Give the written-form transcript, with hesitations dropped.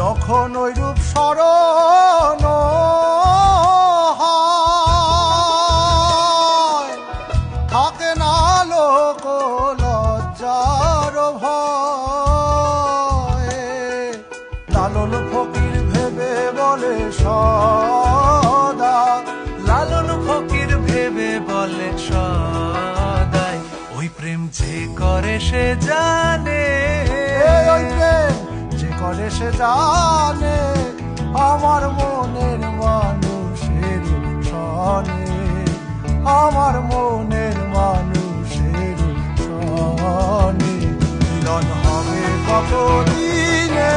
যখন ওই রূপ স্মরণ হয়, থাকে না লোক লজ্জার ভয়ে। লালন ফকির ভেবে বলে সদা, লালন ফকির ভেবে বলে সদাই, ওই প্রেম যে করে সে জানে, ওই প্রেম যে করে সে জানে, আমার মনের মানুষের সনে, আমার মনের মানুষের সনে। মিলন হবে কতদিনে